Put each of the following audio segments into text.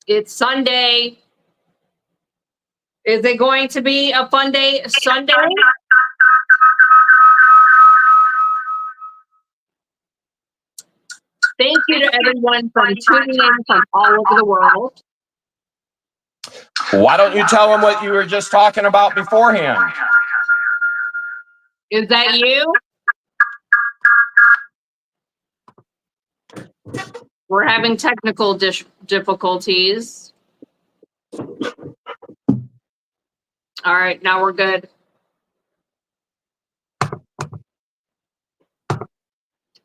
It's Sunday. Is it going to be a fun day Sunday? Thank you to everyone from tuning in from all over the world. Why don't you tell them what you were just talking about beforehand? Is that you? We're having technical difficulties. All right, now we're good.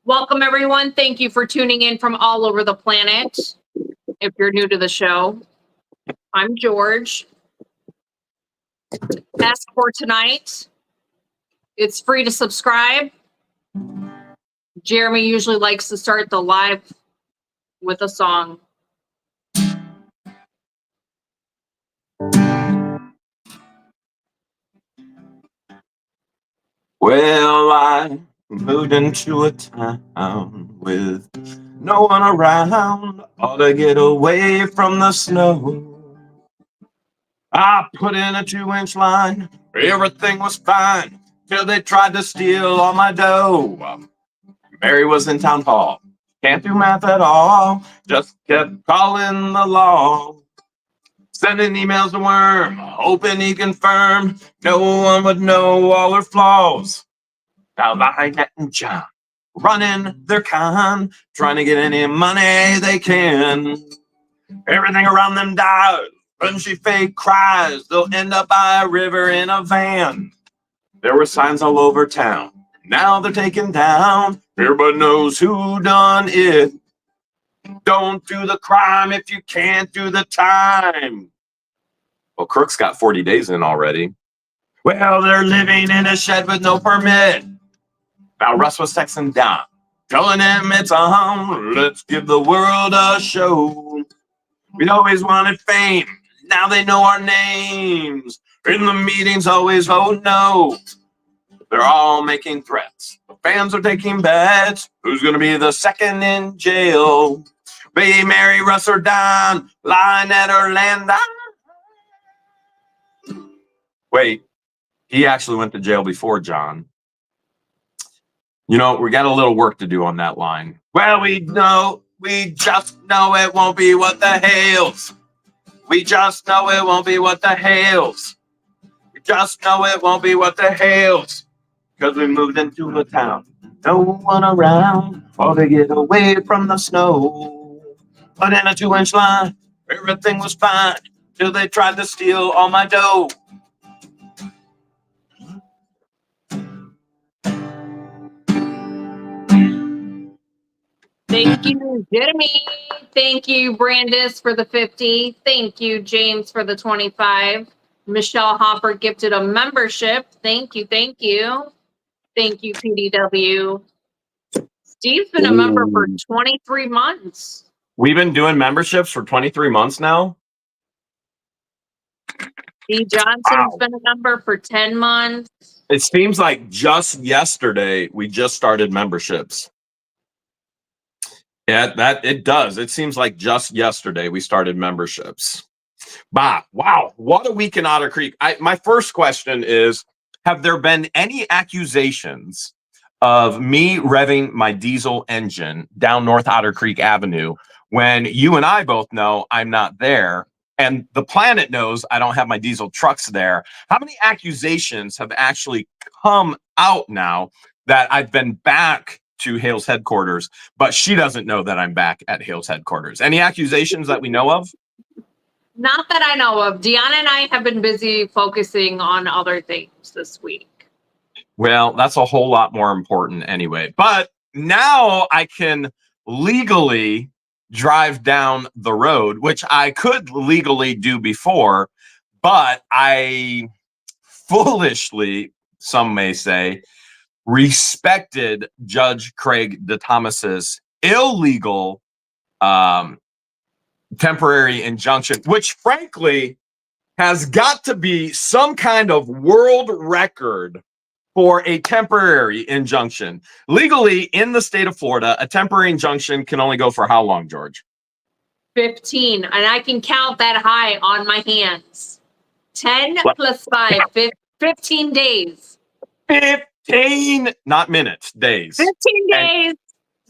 Welcome, everyone. Thank you for tuning in from all over the planet. If you're new to the show, I'm George. Ask for tonight. It's free to subscribe. Jeremy usually likes to start the live with a song. Well, I moved into a town with no one around, all to get away from the snow. I put in a 2-inch line, everything was fine, till they tried to steal all my dough. Mary was in town hall, can't do math at all, just kept calling the law. Sending emails to Worm, hoping he confirmed no one would know all her flaws. Now Lynette and John running their con, trying to get any money they can. Everything around them dies, when she fake cries, they'll end up by a river in a van. There were signs all over town, now they're taken down. Everybody knows who done it. Don't do the crime if you can't do the time. Well, Crook's got 40 days in already. Well, they're living in a shed with no permit. Now Russ was texting Don, telling him it's on. Let's give the world a show. We always wanted fame. Now they know our names. In the meetings, always vote no. They're all making threats. The fans are taking bets. Who's going to be the second in jail? Be Mary, Russ, or Don. Lynette or Landon. Wait, he actually went to jail before John. You know, we got a little work to do on that line. Well, we just know it won't be what the Hales. We just know it won't be what the Hales. We just know it won't be what the Hales. Because we moved into a town, no one around, all to get away from the snow. Put in a 2-inch line, everything was fine, till they tried to steal all my dough. Thank you, Jeremy. Thank you, Brandis, for the 50. Thank you, James, for the 25. Michelle Hopper gifted a membership. Thank you, thank you. Thank you, PDW. Steve's been a member for 23 months. We've been doing memberships for 23 months now. Steve Johnson's been a member for 10 months. It seems like just yesterday we just started memberships. Yeah, that it does. It seems like just yesterday we started memberships. Wow, what a week in Otter Creek. My first question is, have there been any accusations of me revving my diesel engine down North Otter Creek Avenue when you and I both know I'm not there and the planet knows I don't have my diesel trucks there? How many accusations have actually come out now that I've been back to Hale's headquarters, but she doesn't know that I'm back at Hale's headquarters? Any accusations that we know of? Not that I know of. Deanna and I have been busy focusing on other things this week. Well, that's a whole lot more important anyway. But now I can legally drive down the road, which I could legally do before, but I foolishly, some may say, respected Judge Craig DeThomas's illegal temporary injunction, which frankly has got to be some kind of world record for a temporary injunction. Legally, in the state of Florida, a temporary injunction can only go for how long, George? 15, and I can count that high on my hands. 10 What? plus 5, 15 days. 15, not minutes, days. 15 And days.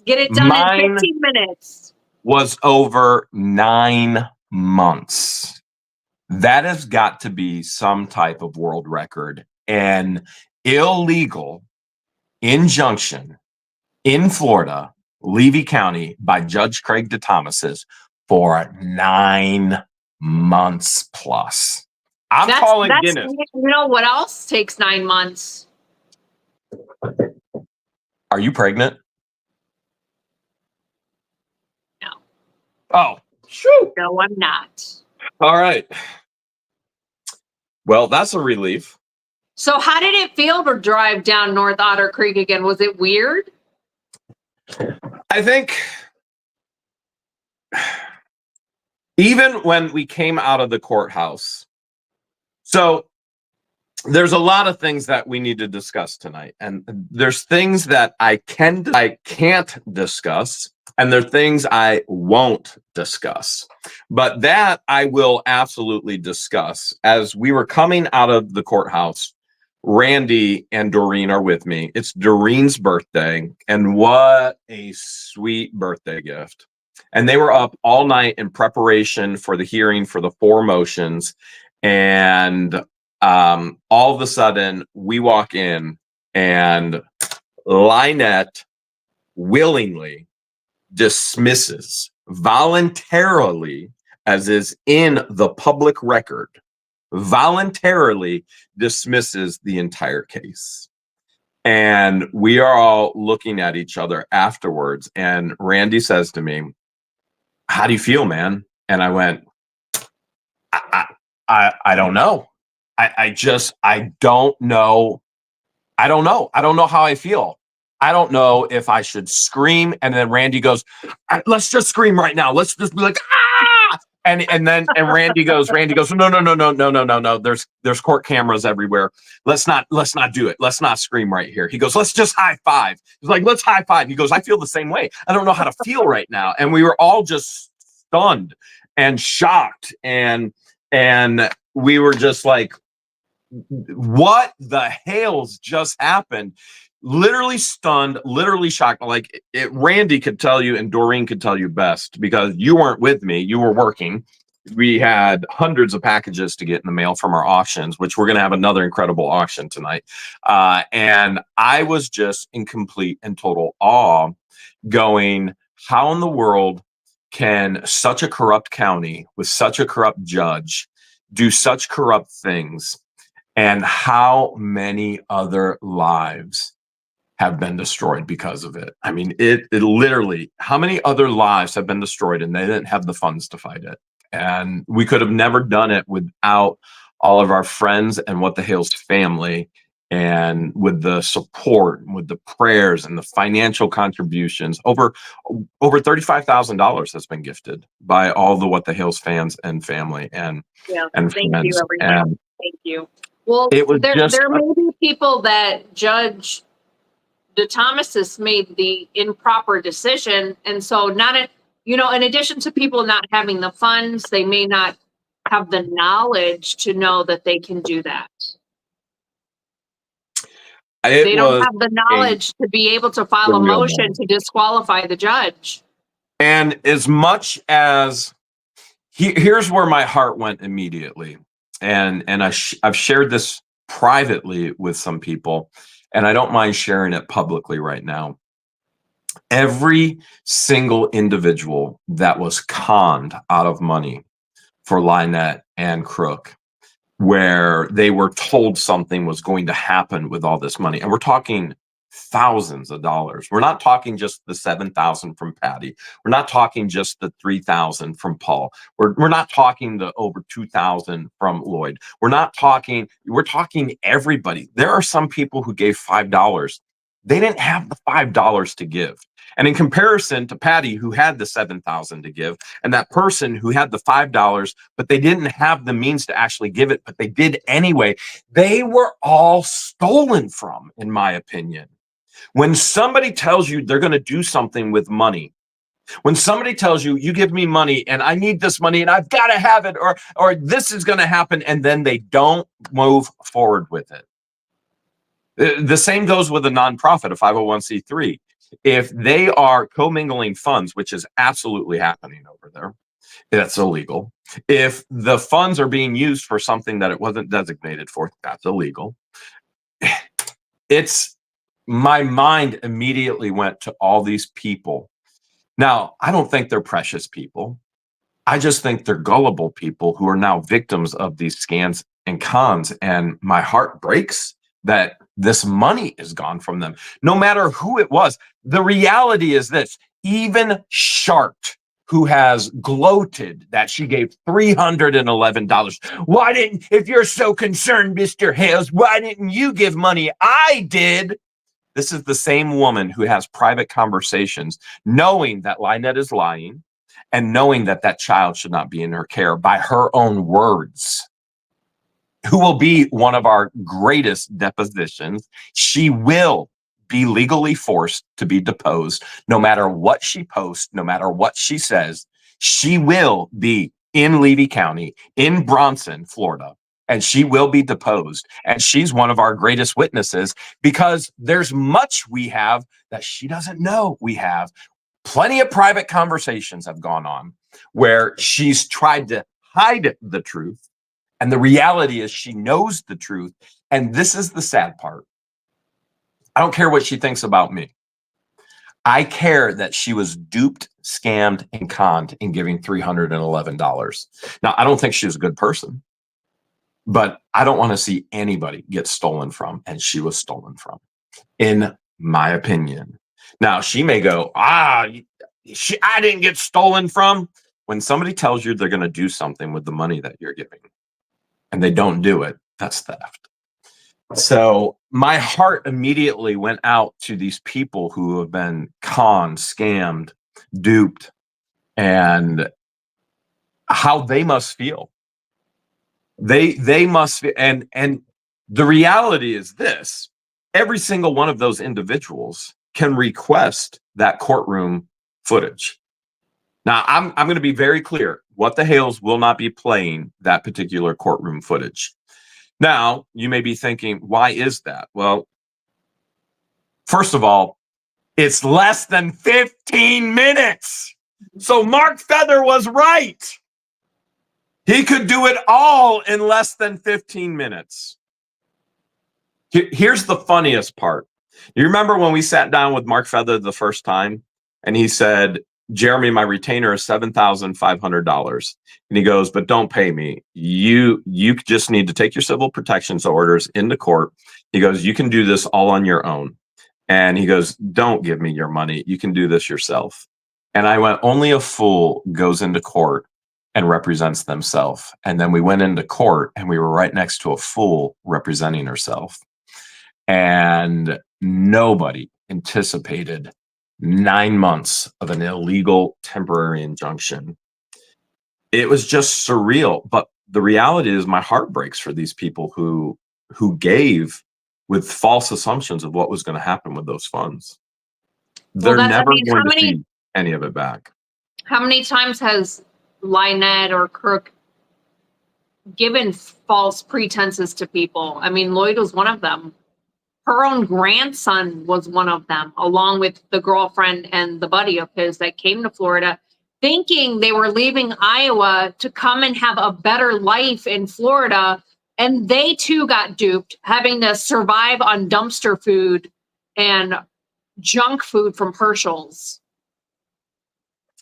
Get it done in 15 minutes. Was over 9 months. That has got to be some type of world record. An illegal injunction in Florida, Levy County, by Judge Craig DeThomas's for 9 months plus. I'm calling Guinness. You know what else takes 9 months? Are you pregnant? No. Oh, shoot. No, I'm not. All right. Well, that's a relief. So how did it feel to drive down North Otter Creek again? Was it weird? I think even when we came out of the courthouse, so there's a lot of things that we need to discuss tonight. And there's things that I can't discuss, and there are things I won't discuss. But that I will absolutely discuss. As we were coming out of the courthouse, Randy and Doreen are with me. It's Doreen's birthday, and what a sweet birthday gift. And they were up all night in preparation for the hearing for the 4 motions. And all of a sudden, we walk in, and Lynette willingly dismisses voluntarily, as is in the public record, voluntarily dismisses the entire case. And we are all looking at each other afterwards. And Randy says to me, "How do you feel, man?" And I went, I don't know. I don't know. I don't know. I don't know how I feel. I don't know if I should scream. And then Randy goes, "Let's just scream right now. Let's just be like, ah!" And Randy goes, no. There's court cameras everywhere. Let's not do it. Let's not scream right here. He goes, "Let's just high five." He's like, "Let's high five." He goes, "I feel the same way. I don't know how to feel right now." And we were all just stunned and shocked. And we were just like, what the hell's just happened? Literally stunned, literally shocked. Like Randy could tell you, and Doreen could tell you best, because you weren't with me. You were working. We had hundreds of packages to get in the mail from our auctions, which we're going to have another incredible auction tonight. And I was just in complete and total awe, going, how in the world can such a corrupt county with such a corrupt judge do such corrupt things? And how many other lives have been destroyed because of it? I mean, it literally, how many other lives have been destroyed and they didn't have the funds to fight it? And we could have never done it without all of our friends and What the Hale's family, and with the support, with the prayers and the financial contributions. Over $35,000 has been gifted by all the What the Hale's fans and family and thank friends. you, everyone. Thank you. Well, it was there may be people that Judge DeThomas made the improper decision, and so in addition to people not having the funds, they may not have the knowledge to know that they can do that. They don't have the knowledge to be able to file a motion to disqualify the judge. And as much as here's where my heart went immediately. And I've shared this privately with some people, and I don't mind sharing it publicly right now. Every single individual that was conned out of money for Lynette and Crook, where they were told something was going to happen with all this money, and we're talking thousands of dollars. We're not talking just the $7,000 from Patty. We're not talking just the $3,000 from Paul. We're not talking the over $2,000 from Lloyd. We're talking everybody. There are some people who gave $5. They didn't have the $5 to give. And in comparison to Patty, who had the $7,000 to give, and that person who had the $5, but they didn't have the means to actually give it, but they did anyway, they were all stolen from, in my opinion. When somebody tells you they're going to do something with money, When somebody tells you, you give me money and I need this money and I've got to have it, or this is going to happen, and then they don't move forward with it. The same goes with a nonprofit, a 501c3. If they are commingling funds, which is absolutely happening over there, that's illegal. If the funds are being used for something that it wasn't designated for, that's illegal. My mind immediately went to all these people. Now, I don't think they're precious people. I just think they're gullible people who are now victims of these scams and cons. And my heart breaks that this money is gone from them, no matter who it was. The reality is this: even Shark, who has gloated that she gave $311. If you're so concerned, Mr. Hales, why didn't you give money? I did. This is the same woman who has private conversations, knowing that Lynette is lying and knowing that that child should not be in her care, by her own words, who will be one of our greatest depositions. She will be legally forced to be deposed, no matter what she posts, no matter what she says. She will be in Levy County, in Bronson, Florida, and she will be deposed. And she's one of our greatest witnesses, because there's much we have that she doesn't know we have. Plenty of private conversations have gone on where she's tried to hide the truth. And the reality is she knows the truth. And this is the sad part. I don't care what she thinks about me. I care that she was duped, scammed, and conned in giving $311. Now, I don't think she was a good person, but I don't want to see anybody get stolen from, and she was stolen from, in my opinion. Now, she may go, I didn't get stolen from. When somebody tells you they're going to do something with the money that you're giving and they don't do it, that's theft. So my heart immediately went out to these people who have been conned, scammed, duped, and how they must feel. They must feel, and the reality is this: every single one of those individuals can request that courtroom footage. Now, I'm going to be very clear. What the Hales will not be playing that particular courtroom footage. Now, you may be thinking, why is that? Well, first of all, it's less than 15 minutes. So Mark Feather was right. He could do it all in less than 15 minutes. Here's the funniest part. You remember when we sat down with Mark Feather the first time, and he said, Jeremy, my retainer is $7,500. And he goes, but don't pay me. You just need to take your civil protections orders into court. He goes, you can do this all on your own. And he goes, don't give me your money. You can do this yourself. And I went, only a fool goes into court and represents themselves. And then we went into court and we were right next to a fool representing herself. And nobody anticipated 9 months of an illegal temporary injunction. It was just surreal. But the reality is, my heart breaks for these people who gave with false assumptions of what was going to happen with those funds. They're never going to see any of it back. How many times has Lynette or Crook given false pretenses to people? I mean, Lloyd was one of them. Her own grandson was one of them, along with the girlfriend and the buddy of his that came to Florida, thinking they were leaving Iowa to come and have a better life in Florida. And they too got duped, having to survive on dumpster food and junk food from Herschel's.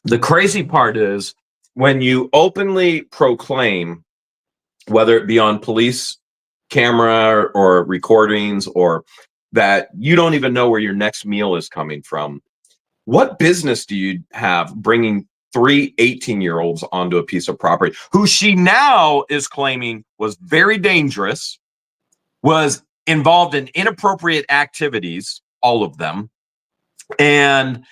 The crazy part is, when you openly proclaim, whether it be on police camera or recordings, or that you don't even know where your next meal is coming from, what business do you have bringing 3 18-year-olds onto a piece of property who she now is claiming was very dangerous, was involved in inappropriate activities, all of them, and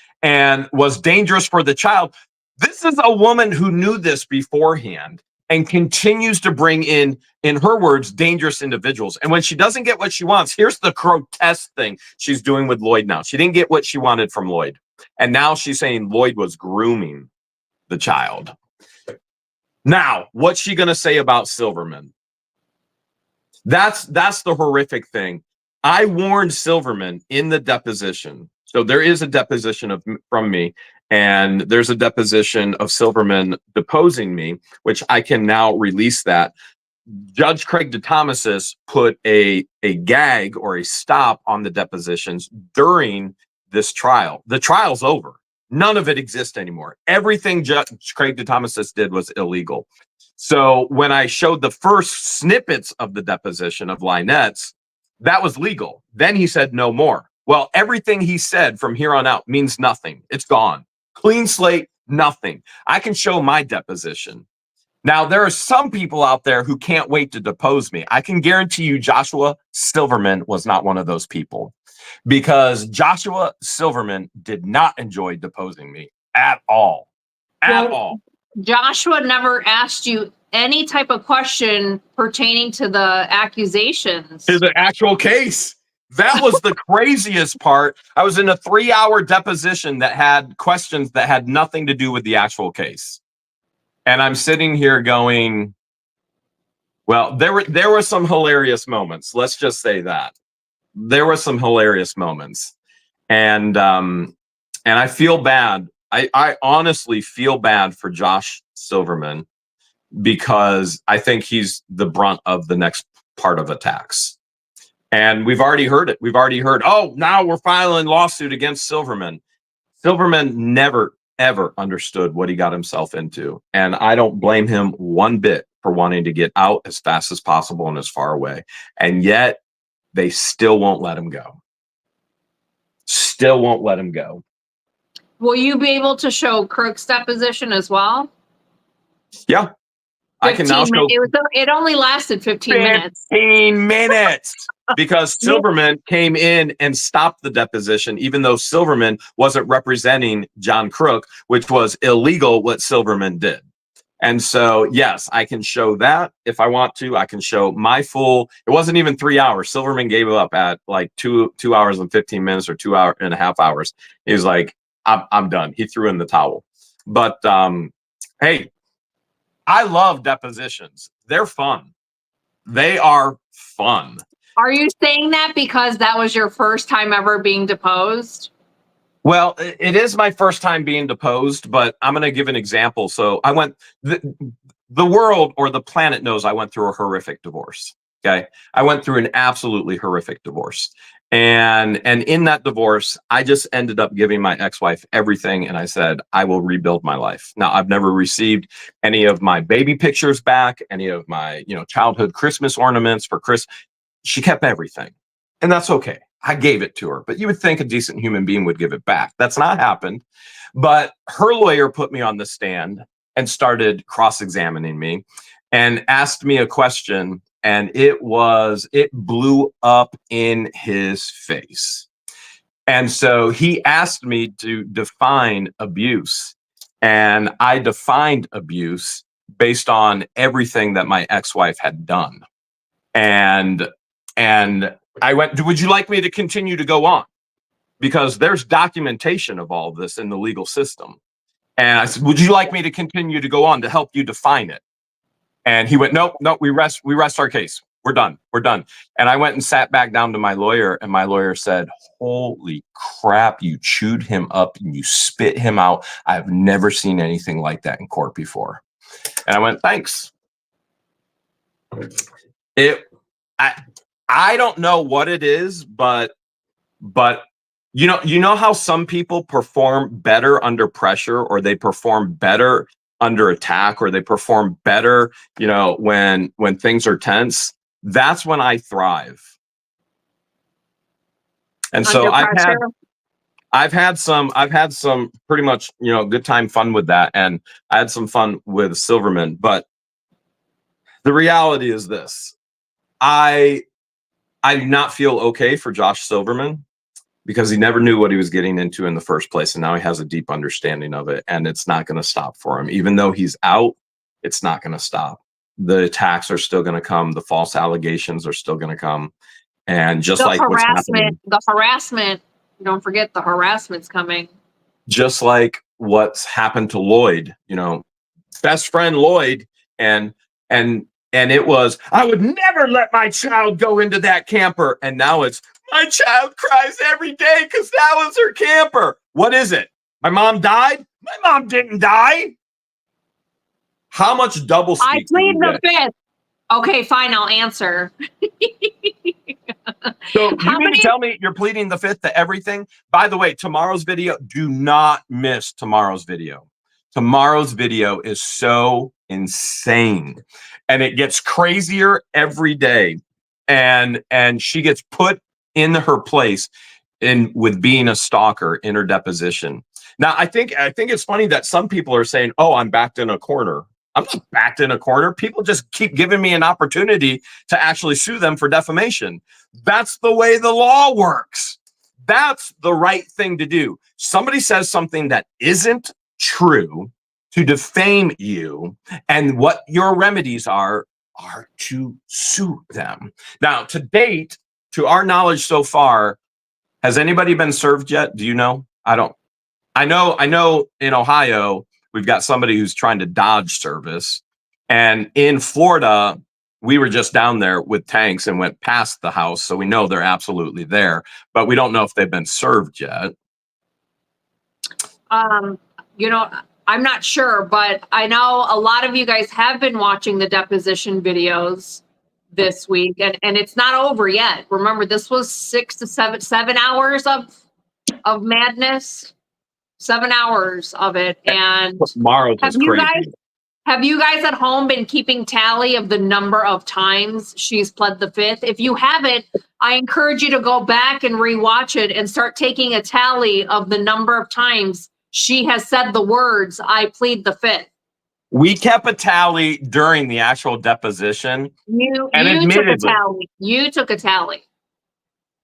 was dangerous for the child? This is a woman who knew this beforehand and continues to bring in her words, dangerous individuals. And when she doesn't get what she wants, here's the grotesque thing she's doing with Lloyd now. She didn't get what she wanted from Lloyd. And now she's saying Lloyd was grooming the child. Now, what's she going to say about Silverman? That's the horrific thing. I warned Silverman in the deposition. So there is a deposition from me, and there's a deposition of Silverman deposing me, which I can now release that. Judge Craig DeThomasis put a gag or a stop on the depositions during this trial. The trial's over. None of it exists anymore. Everything Judge Craig DeThomasis did was illegal. So when I showed the first snippets of the deposition of Lynette's, that was legal. Then he said no more. Well, everything he said from here on out means nothing. It's gone. Clean slate, nothing. I can show my deposition. Now, there are some people out there who can't wait to depose me. I can guarantee you Joshua Silverman was not one of those people, because Joshua Silverman did not enjoy deposing me at all. At all. Joshua never asked you any type of question pertaining to the accusations. To the actual case. That was the craziest part. I was in a 3-hour deposition that had questions that had nothing to do with the actual case. And I'm sitting here going, well, there were some hilarious moments. Let's just say that. There were some hilarious moments. And I feel bad. I honestly feel bad for Josh Silverman, because I think he's the brunt of the next part of attacks. And we've already heard it. We've already heard, oh, now we're filing lawsuit against Silverman. Silverman never, ever understood what he got himself into. And I don't blame him one bit for wanting to get out as fast as possible and as far away. And yet they still won't let him go. Still won't let him go. Will you be able to show Crook's deposition as well? Yeah. I can now show. It only lasted 15 minutes. 15 minutes. Because Silverman came in and stopped the deposition, even though Silverman wasn't representing John Crook, which was illegal what Silverman did. And so, yes, I can show that if I want to. I can show my full. It wasn't even 3 hours. Silverman gave up at like 2 hours and 15 minutes or 2.5 hours. He was like, I'm done. He threw in the towel. But hey, I love depositions. They're fun. They are fun. Are you saying that because that was your first time ever being deposed? Well, it is my first time being deposed, but I'm going to give an example. So I went, the world or the planet knows I went through a horrific divorce. Okay. I went through an absolutely horrific divorce. And in that divorce, I just ended up giving my ex-wife everything. And I said, I will rebuild my life. Now, I've never received any of my baby pictures back, any of my, childhood Christmas ornaments for Christmas. She kept everything, and that's okay. I gave it to her, but you would think a decent human being would give it back. That's not happened. But her lawyer put me on the stand and started cross-examining me and asked me a question, and it blew up in his face. And so he asked me to define abuse, and I defined abuse based on everything that my ex-wife had done. And I went, would you like me to continue to go on? Because there's documentation of all of this in the legal system. And I said, would you like me to continue to go on to help you define it? And he went, nope, we rest our case. We're done. And I went and sat back down to my lawyer, and my lawyer said, holy crap, you chewed him up and you spit him out. I've never seen anything like that in court before. And I went, thanks. I don't know what it is, but you know how some people perform better under pressure, or they perform better under attack, or they perform better, when things are tense. That's when I thrive. And so I've had some pretty much, good time fun with that. And I had some fun with Silverman, but the reality is this. I do not feel okay for Josh Silverman, because he never knew what he was getting into in the first place. And now he has a deep understanding of it, and it's not going to stop for him. Even though he's out, it's not going to stop. The attacks are still going to come. The false allegations are still going to come. And just like what's happening. The harassment, don't forget the harassment's coming. just like what's happened to Lloyd, you know, best friend Lloyd, and it was, I would never let my child go into that camper. And now it's, my child cries every day because that was her camper. What is it? My mom died? My mom didn't die. How much double speak? I plead the fifth. Okay, fine, I'll answer. So you mean to tell me you're pleading the fifth to everything? By the way, tomorrow's video, do not miss tomorrow's video. Tomorrow's video is so insane, and it gets crazier every day. And she gets put in her place in with being a stalker in her deposition. Now, I think it's funny that some people are saying, "Oh, I'm backed in a corner." I'm not backed in a corner. People just keep giving me an opportunity to actually sue them for defamation. That's the way the law works. That's the right thing to do. Somebody says something that isn't true to defame you, and what your remedies are to sue them. Now, to date, to our knowledge so far, has anybody been served yet? Do you know? I don't. I know in Ohio, we've got somebody who's trying to dodge service. And in Florida, we were just down there with tanks and went past the house. So we know they're absolutely there, but we don't know if they've been served yet. You know, I'm not sure, but I know a lot of you guys have been watching the deposition videos this week, and it's not over yet. Remember, this was 6 to 7 hours of madness. 7 hours of it. And Tomorrow's was crazy. Have you guys at home been keeping tally of the number of times she's pled the fifth? If you haven't, I encourage you to go back and rewatch it and start taking a tally of the number of times she has said the words, "I plead the fifth." We kept a tally during the actual deposition. You took a tally. You took a tally.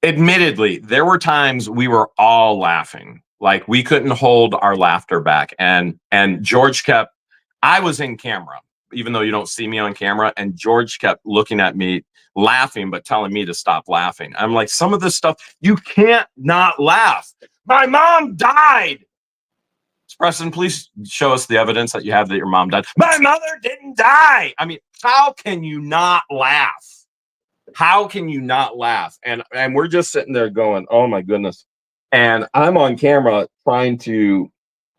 Admittedly, there were times we were all laughing. Like, we couldn't hold our laughter back. And George kept, I was in camera, even though you don't see me on camera. And George kept looking at me, laughing, but telling me to stop laughing. I'm like, some of this stuff, you can't not laugh. My mom died. Preston, please show us the evidence that you have that your mom died. My mother didn't die. I mean, how can you not laugh? How can you not laugh? And we're just sitting there going, oh my goodness. And I'm on camera trying to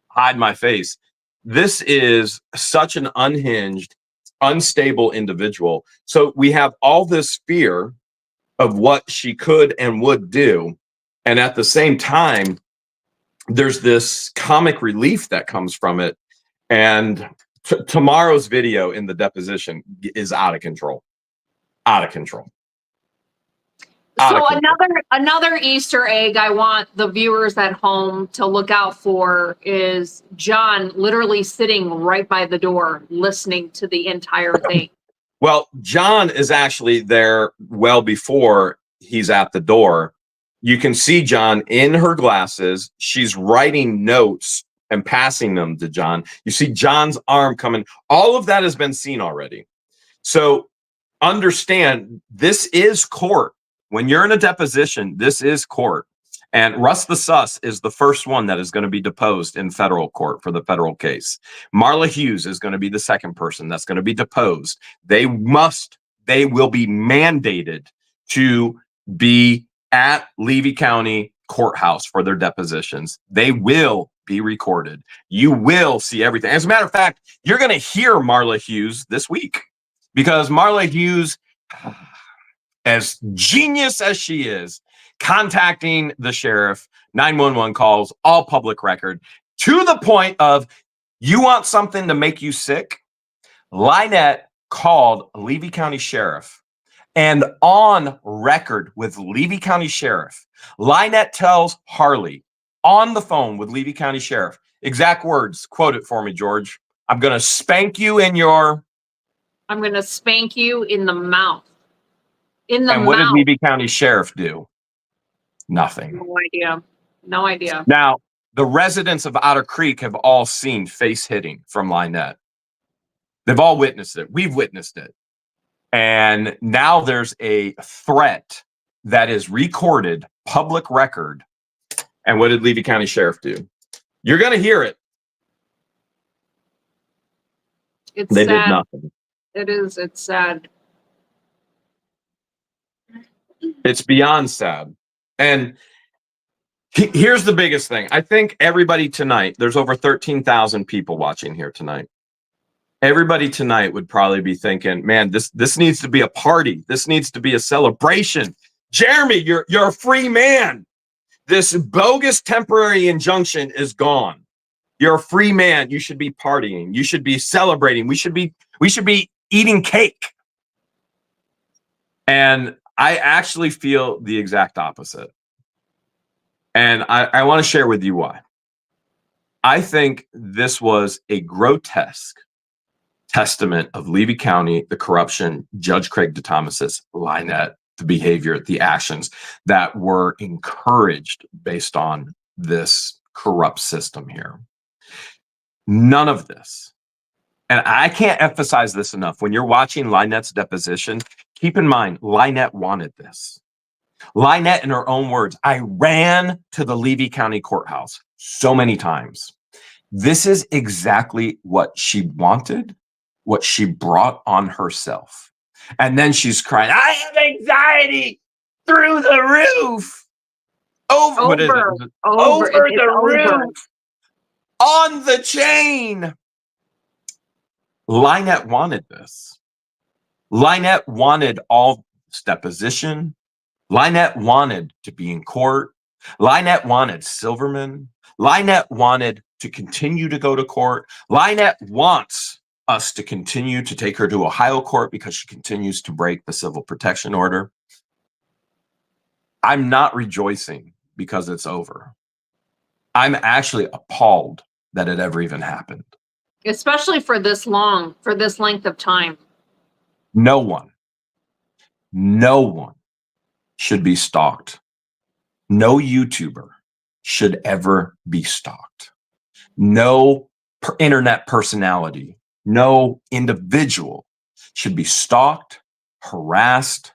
hide my face. This is such an unhinged, unstable individual. So we have all this fear of what she could and would do. And at the same time, there's this comic relief that comes from it. And tomorrow's video in the deposition is out of control. Out of control. So another Easter egg I want the viewers at home to look out for is John literally sitting right by the door listening to the entire thing. Well, John is actually there well before he's at the door. You can see John in her glasses. She's writing notes and passing them to John. You see John's arm coming. All of that has been seen already. So understand, this is court. When you're in a deposition, this is court. And Russ the Sus is the first one that is going to be deposed in federal court for the federal case. Marla Hughes is going to be the second person that's going to be deposed. They will be mandated to be at Levy County Courthouse for their depositions. They will be recorded. You will see everything. As a matter of fact, you're going to hear Marla Hughes this week, because Marla Hughes, as genius as she is, contacting the sheriff, 911 calls, all public record, to the point of, you want something to make you sick? Lynette called Levy County Sheriff, and on record with Levy County Sheriff, Lynette tells Harley on the phone with Levy County Sheriff, exact words, quote it for me, George, I'm going to spank you in your... I'm going to spank you in the mouth. And what did Levy County Sheriff do? Nothing. No idea. No idea. Now, the residents of Otter Creek have all seen face hitting from Lynette. They've all witnessed it. We've witnessed it. And now there's a threat that is recorded, public record. And what did Levy County Sheriff do? You're going to hear it. It's They sad. did nothing. It is. It's sad. It's beyond sad. And here's the biggest thing. I think everybody tonight, there's over 13,000 people watching here tonight. Everybody tonight would probably be thinking, man, this needs to be a party. This needs to be a celebration. Jeremy, you're a free man. This bogus temporary injunction is gone. You're a free man. You should be partying. You should be celebrating. We should be eating cake. And I actually feel the exact opposite. And I want to share with you why. I think this was a grotesque testament of Levy County, the corruption, Judge Craig DeThomas's Lynette, the behavior, the actions that were encouraged based on this corrupt system here. None of this. And I can't emphasize this enough. When you're watching Lynette's deposition, keep in mind, Lynette wanted this. Lynette, in her own words, I ran to the Levy County Courthouse so many times. This is exactly what she wanted, what she brought on herself. And then she's crying, I have anxiety through the roof. Over the roof. On the chain. Lynette wanted this. Lynette wanted all this deposition. Lynette wanted to be in court. Lynette wanted Silverman. Lynette wanted to continue to go to court. Lynette wants us to continue to take her to Ohio court because she continues to break the civil protection order. I'm not rejoicing because it's over. I'm actually appalled that it ever even happened. Especially for this length of time. No one should be stalked. No YouTuber should ever be stalked. No internet personality, no individual should be stalked, harassed,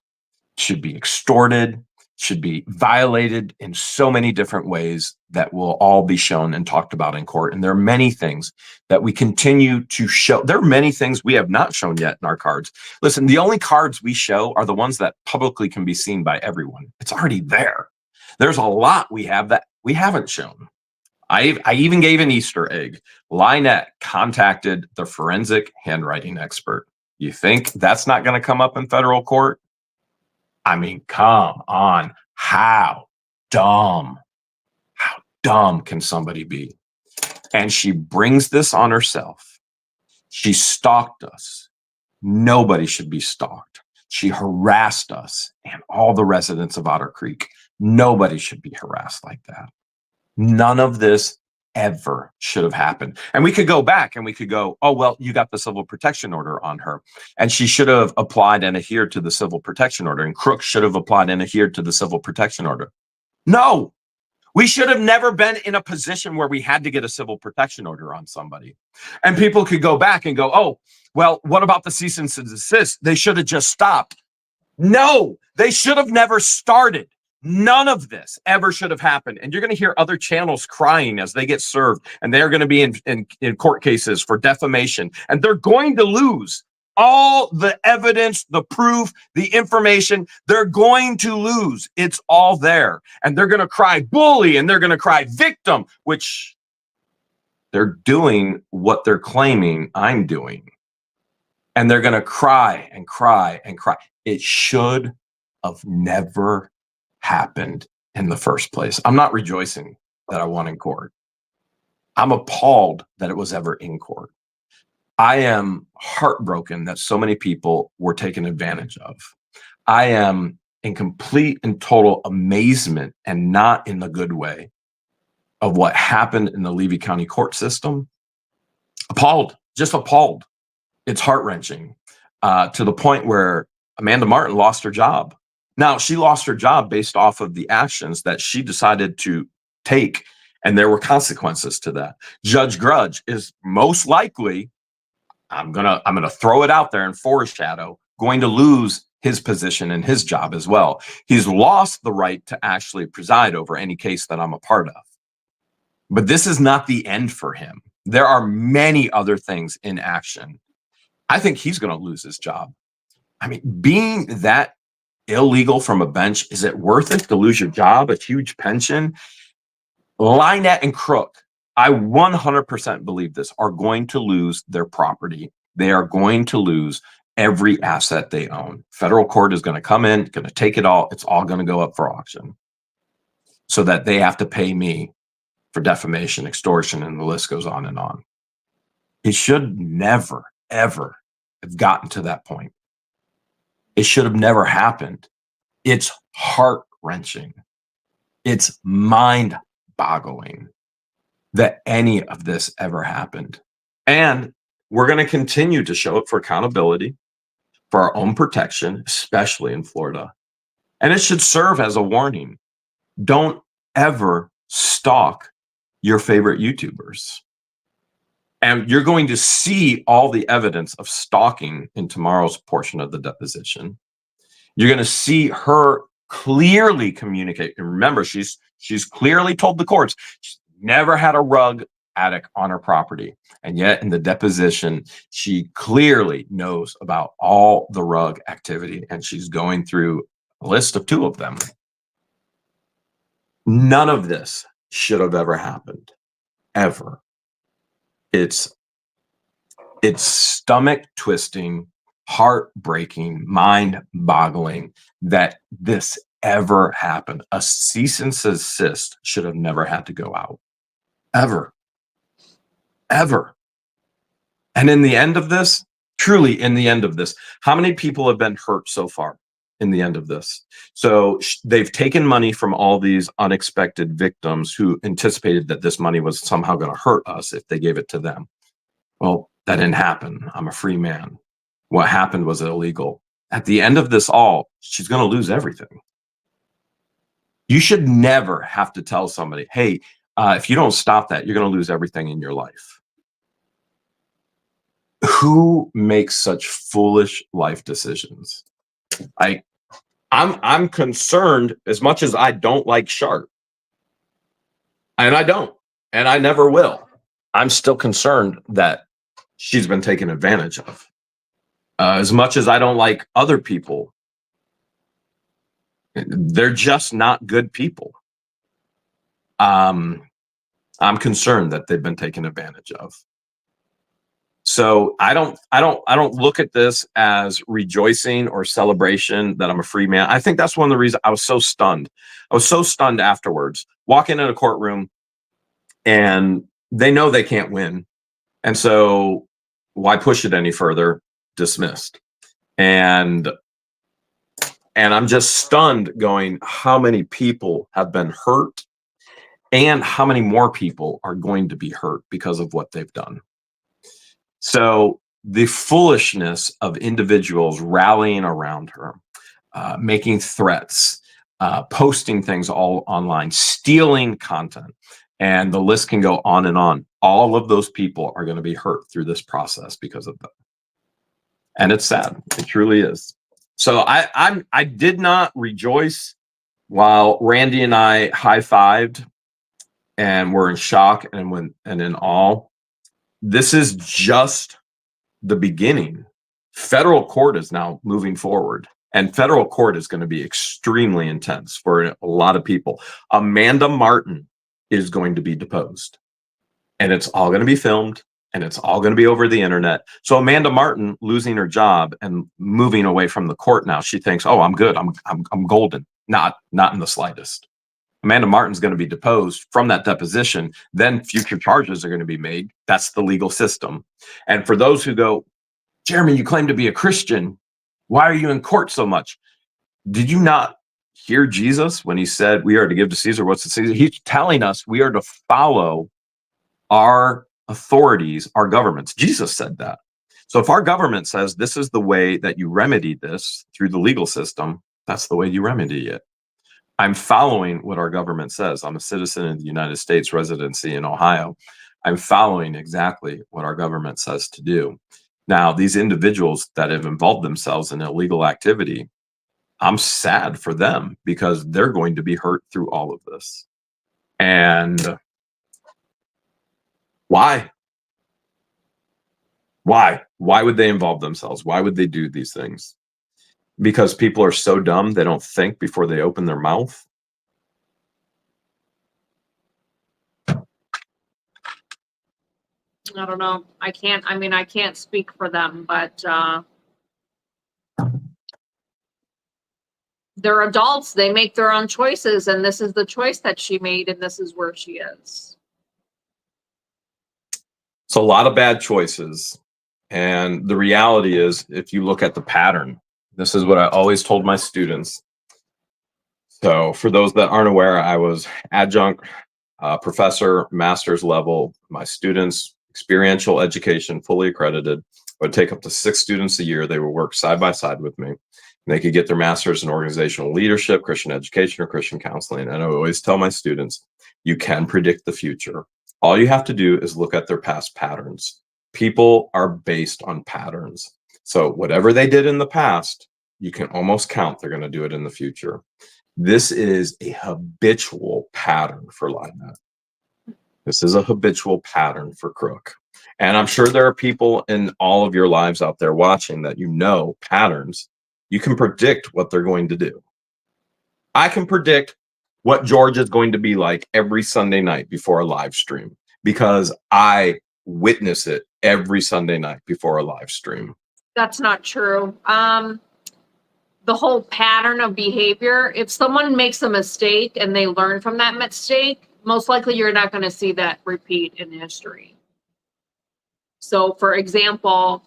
should be extorted, should be violated in so many different ways that will all be shown and talked about in court. And there are many things that we continue to show. There are many things we have not shown yet in our cards. Listen, the only cards we show are the ones that publicly can be seen by everyone. It's already there. There's a lot we have that we haven't shown. I even gave an Easter egg. Lynette contacted the forensic handwriting expert. You think that's not going to come up in federal court? I mean, come on. How dumb can somebody be? And she brings this on herself. She stalked us. Nobody should be stalked. She harassed us and all the residents of Otter Creek. Nobody should be harassed like that. None of this ever should have happened. And we could go back and we could go, oh, well, you got the civil protection order on her. And she should have applied and adhered to the civil protection order. And Crook should have applied and adhered to the civil protection order. No, we should have never been in a position where we had to get a civil protection order on somebody. And people could go back and go, oh, well, what about the cease and desist? They should have just stopped. No, they should have never started. None of this ever should have happened. And you're going to hear other channels crying as they get served. And they're going to be in court cases for defamation. And they're going to lose all the evidence, the proof, the information. They're going to lose. It's all there. And they're going to cry bully and they're going to cry victim, which they're doing what they're claiming I'm doing. And they're going to cry and cry and cry. It should have never happened in the first place. I'm not rejoicing that I won in court. I'm appalled that it was ever in court. I am heartbroken that so many people were taken advantage of. I am in complete and total amazement, and not in the good way, of what happened in the Levy County court system. Appalled, just appalled. It's heart-wrenching to the point where Amanda Martin lost her job. Now, she lost her job based off of the actions that she decided to take, and there were consequences to that. Judge Grudge is most likely, I'm gonna throw it out there and foreshadow, going to lose his position and his job as well. He's lost the right to actually preside over any case that I'm a part of. But this is not the end for him. There are many other things in action. I think he's going to lose his job. I mean, being that illegal from a bench, is it worth it to lose your job, a huge pension? Lynette and Crook, I 100% believe this, are going to lose their property. They are going to lose every asset they own. Federal court is going to come in, going to take it all. It's all going to go up for auction so that they have to pay me for defamation, extortion, and the list goes on and on. It should never, ever have gotten to that point. It should have never happened. It's heart-wrenching. It's mind-boggling that any of this ever happened. And we're going to continue to show it for accountability, for our own protection, especially in Florida. And it should serve as a warning. Don't ever stalk your favorite YouTubers. And you're going to see all the evidence of stalking in tomorrow's portion of the deposition. You're going to see her clearly communicate. And remember, she's clearly told the courts she's never had a rug attic on her property. And yet in the deposition, she clearly knows about all the rug activity. And she's going through a list of 2 of them. None of this should have ever happened, ever. It's stomach twisting, heartbreaking, mind boggling that this ever happened. A cease and desist should have never had to go out, ever. And in the end of this, truly in the end of this, how many people have been hurt so far in the end of this? So they've taken money from all these unexpected victims who anticipated that this money was somehow going to hurt us if they gave it to them. Well, that didn't happen. I'm a free man. What happened was illegal. At the end of this all, she's going to lose everything. You should never have to tell somebody, hey, if you don't stop that, you're going to lose everything in your life. Who makes such foolish life decisions? I'm concerned, as much as I don't like Sharp, and I don't, and I never will. I'm still concerned that she's been taken advantage of. As much as I don't like other people, they're just not good people. I'm concerned that they've been taken advantage of. So I don't look at this as rejoicing or celebration that I'm a free man. I think that's one of the reasons I was so stunned. I was so stunned afterwards, walking in a courtroom, and they know they can't win. And so why push it any further? Dismissed. And I'm just stunned going, how many people have been hurt and how many more people are going to be hurt because of what they've done. So the foolishness of individuals rallying around her, making threats, posting things all online, stealing content, and the list can go on and on. All of those people are going to be hurt through this process because of that. And it's sad. It truly is. So I did not rejoice while Randy and I high-fived and were in shock and in awe. This is just the beginning. Federal court is now moving forward, and federal court is going to be extremely intense for a lot of people. Amanda Martin is going to be deposed, and it's all going to be filmed, and it's all going to be over the internet. So Amanda Martin losing her job and moving away from the court now, she thinks, oh, I'm good. I'm golden. Not in the slightest. Amanda Martin's going to be deposed from that deposition. Then future charges are going to be made. That's the legal system. And for those who go, Jeremy, you claim to be a Christian. Why are you in court so much? Did you not hear Jesus when he said we are to give to Caesar what's to Caesar? He's telling us we are to follow our authorities, our governments. Jesus said that. So if our government says this is the way that you remedy this through the legal system, that's the way you remedy it. I'm following what our government says. I'm a citizen of the United States, residency in Ohio. I'm following exactly what our government says to do. Now, these individuals that have involved themselves in illegal activity, I'm sad for them because they're going to be hurt through all of this. And Why? Why? Why would they involve themselves? Why would they do these things? Because people are so dumb they don't think before they open their mouth. I don't know. I can't speak for them, but they're adults. They make their own choices, and this is the choice that she made, and this is where she is. So a lot of bad choices. And the reality is, if you look at the pattern, this is what I always told my students. So for those that aren't aware, I was adjunct professor, master's level. My students, experiential education, fully accredited. I would take up to 6 students a year. They would work side by side with me. And they could get their master's in organizational leadership, Christian education, or Christian counseling. And I would always tell my students, you can predict the future. All you have to do is look at their past patterns. People are based on patterns. So whatever they did in the past, you can almost count they're going to do it in the future. This is a habitual pattern for Lynette. This is a habitual pattern for Crook. And I'm sure there are people in all of your lives out there watching that patterns. You can predict what they're going to do. I can predict what George is going to be like every Sunday night before a live stream because I witness it every Sunday night before a live stream. That's not true. The whole pattern of behavior, if someone makes a mistake and they learn from that mistake, most likely you're not going to see that repeat in history. So for example,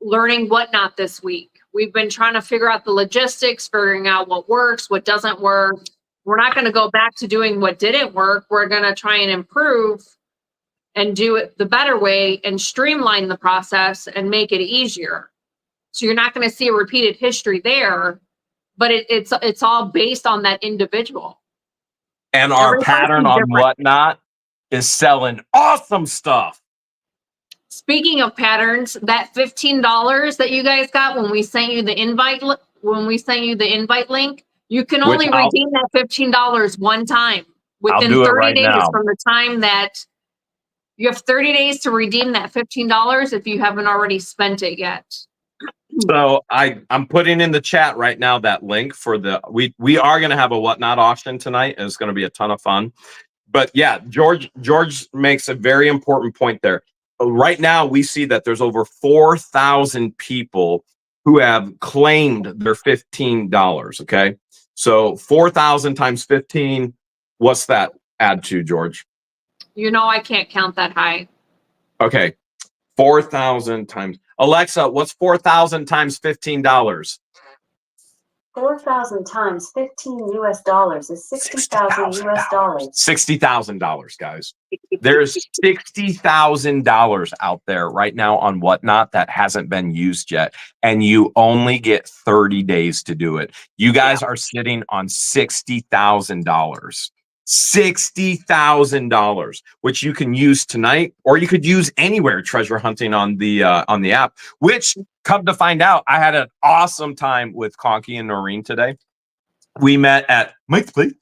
learning whatnot this week. We've been trying to figure out the logistics, figuring out what works, what doesn't work. We're not going to go back to doing what didn't work. We're going to try and improve and do it the better way and streamline the process and make it easier. So you're not going to see a repeated history there, but it's all based on that individual. And our pattern on whatnot is selling awesome stuff. Speaking of patterns, that $15 that you guys got when we sent you the invite, link, you can only redeem that $15 one time within 30 days from the time that you have 30 days to redeem that $15 if you haven't already spent it yet. So I'm putting in the chat right now that link for we are going to have a whatnot auction tonight. It's going to be a ton of fun. But yeah, George makes a very important point there. Right now, we see that there's over 4,000 people who have claimed their $15. Okay, so 4,000 times 15. What's that add to, George? I can't count that high. Okay, 4,000 times. Alexa, what's 4,000 times $15? 4,000 times $15 is $60,000 $60,000, guys. There's $60,000 out there right now on whatnot that hasn't been used yet, and you only get 30 days to do it. You guys are sitting on $60,000. $60,000, which you can use tonight, or you could use anywhere treasure hunting on the app. Which, come to find out, I had an awesome time with Conky and Noreen today. We met at Mike's place,